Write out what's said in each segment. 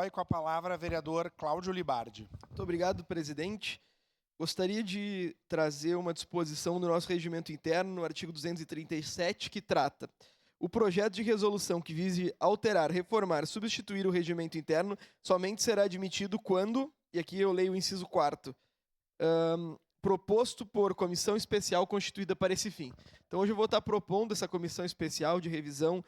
Eloy, com a palavra, vereador Cláudio Libardi. Muito obrigado, presidente. Gostaria de trazer uma disposição do nosso regimento interno, no artigo 237, que trata: o projeto de resolução que vise alterar, reformar, substituir o regimento interno somente será admitido quando, e aqui eu leio o inciso 4º, proposto por comissão especial constituída para esse fim. Então, hoje eu vou estar propondo essa comissão especial de revisão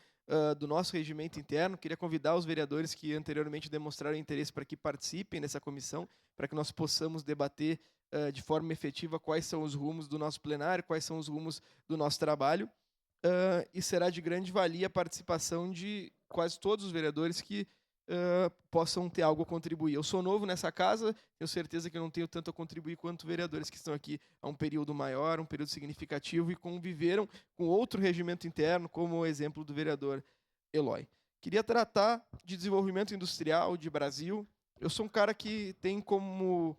do nosso regimento interno. Queria convidar os vereadores que anteriormente demonstraram interesse para que participem dessa comissão, para que nós possamos debater de forma efetiva quais são os rumos do nosso plenário, quais são os rumos do nosso trabalho. E será de grande valia a participação de quase todos os vereadores que possam ter algo a contribuir. Eu sou novo nessa casa, tenho certeza que eu não tenho tanto a contribuir quanto vereadores que estão aqui há um período maior, um período significativo e conviveram com outro regimento interno, como o exemplo do vereador Eloy. Queria tratar de desenvolvimento industrial de Brasil. Eu sou um cara que tem como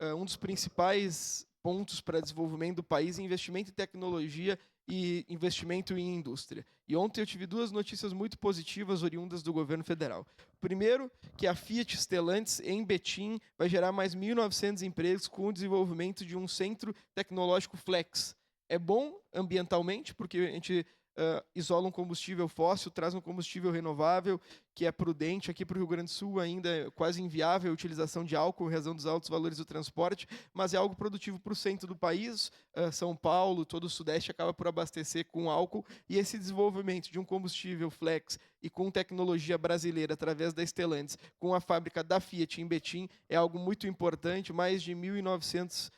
um dos principais pontos para desenvolvimento do país investimento em tecnologia e investimento em indústria. E ontem eu tive duas notícias muito positivas oriundas do governo federal. Primeiro, que a Fiat Stellantis, em Betim, vai gerar mais 1.900 empregos com o desenvolvimento de um centro tecnológico flex. É bom ambientalmente, porque a gente isola um combustível fóssil, traz um combustível renovável, que é prudente. Aqui para o Rio Grande do Sul ainda é quase inviável a utilização de álcool em razão dos altos valores do transporte, mas é algo produtivo para o centro do país. São Paulo, todo o Sudeste acaba por abastecer com álcool, e esse desenvolvimento de um combustível flex e com tecnologia brasileira através da Stellantis, com a fábrica da Fiat em Betim, é algo muito importante. Mais de 1.900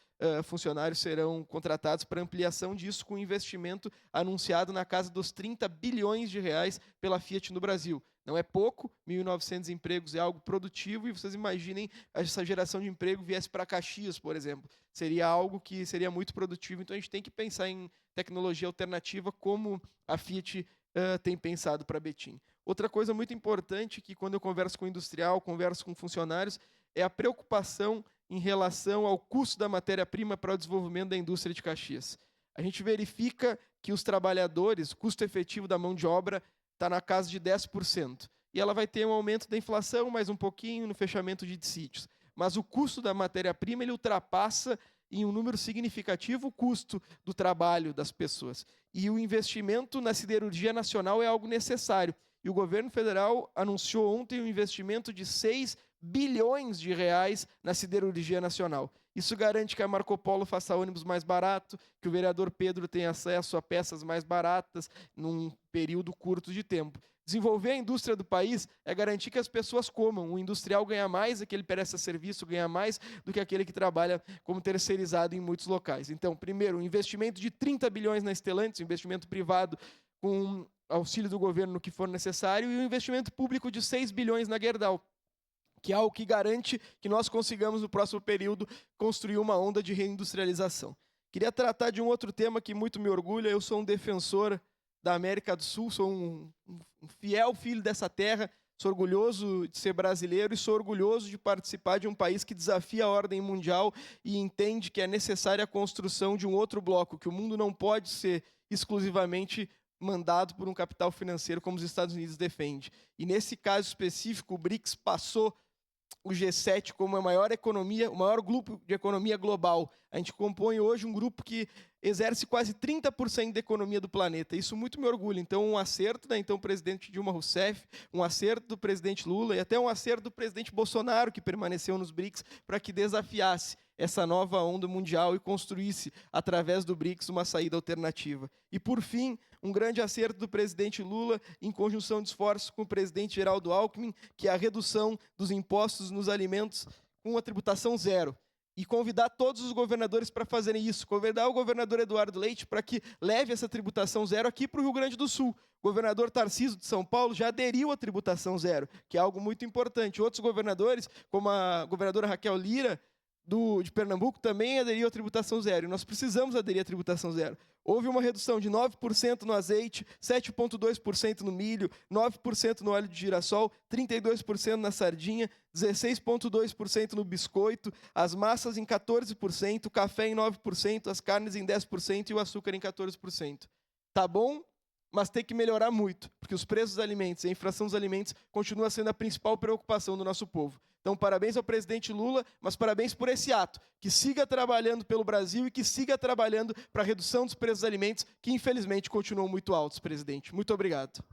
funcionários serão contratados para ampliação disso, com investimento anunciado na casa dos 30 bilhões de reais pela Fiat no Brasil. Não é pouco, 1.900 empregos é algo produtivo, e vocês imaginem essa geração de emprego viesse para Caxias, por exemplo. Seria algo que seria muito produtivo. Então a gente tem que pensar em tecnologia alternativa, como a Fiat tem pensado para Betim. Outra coisa muito importante, que quando eu converso com industrial, converso com funcionários, é a preocupação em relação ao custo da matéria-prima para o desenvolvimento da indústria de Caxias. A gente verifica que os trabalhadores, o custo efetivo da mão de obra está na casa de 10%. E ela vai ter um aumento da inflação, mais um pouquinho no fechamento de sítios. Mas o custo da matéria-prima ele ultrapassa em um número significativo o custo do trabalho das pessoas. E o investimento na siderurgia nacional é algo necessário. E o governo federal anunciou ontem um investimento de 6 bilhões de reais na siderurgia nacional. Isso garante que a Marco Polo faça ônibus mais barato, que o vereador Pedro tenha acesso a peças mais baratas num período curto de tempo. Desenvolver a indústria do país é garantir que as pessoas comam. O industrial ganha mais, aquele que presta serviço ganha mais do que aquele que trabalha como terceirizado em muitos locais. Então, primeiro, um investimento de 30 bilhões na Stellantis, um investimento privado com auxílio do governo no que for necessário, e um investimento público de 6 bilhões na Gerdau, que é algo que garante que nós consigamos, no próximo período, construir uma onda de reindustrialização. Queria tratar de um outro tema que muito me orgulha. Eu sou um defensor da América do Sul, sou um fiel filho dessa terra, sou orgulhoso de ser brasileiro e sou orgulhoso de participar de um país que desafia a ordem mundial e entende que é necessária a construção de um outro bloco, que o mundo não pode ser exclusivamente mandado por um capital financeiro como os Estados Unidos defende. E nesse caso específico, o BRICS passou o G7 como a maior economia, o maior grupo de economia global. A gente compõe hoje um grupo que exerce quase 30% da economia do planeta. Isso muito me orgulha. Então, um acerto da então presidente Dilma Rousseff, um acerto do presidente Lula e até um acerto do presidente Bolsonaro, que permaneceu nos BRICS, para que desafiasse essa nova onda mundial e construísse, através do BRICS, uma saída alternativa. E, por fim, um grande acerto do presidente Lula, em conjunção de esforços com o presidente Geraldo Alckmin, que é a redução dos impostos nos alimentos com a tributação zero. E convidar todos os governadores para fazerem isso. Convidar o governador Eduardo Leite para que leve essa tributação zero aqui para o Rio Grande do Sul. O governador Tarcísio de São Paulo já aderiu à tributação zero, que é algo muito importante. Outros governadores, como a governadora Raquel Lira, de Pernambuco, também aderiu à tributação zero. E nós precisamos aderir à tributação zero. Houve uma redução de 9% no azeite, 7,2% no milho, 9% no óleo de girassol, 32% na sardinha, 16,2% no biscoito, as massas em 14%, o café em 9%, as carnes em 10% e o açúcar em 14%. Tá bom? mas tem que melhorar muito, porque os preços dos alimentos e a inflação dos alimentos continua sendo a principal preocupação do nosso povo. Então, parabéns ao presidente Lula, mas parabéns por esse ato, que siga trabalhando pelo Brasil e que siga trabalhando para a redução dos preços dos alimentos, que infelizmente continuam muito altos, presidente. Muito obrigado.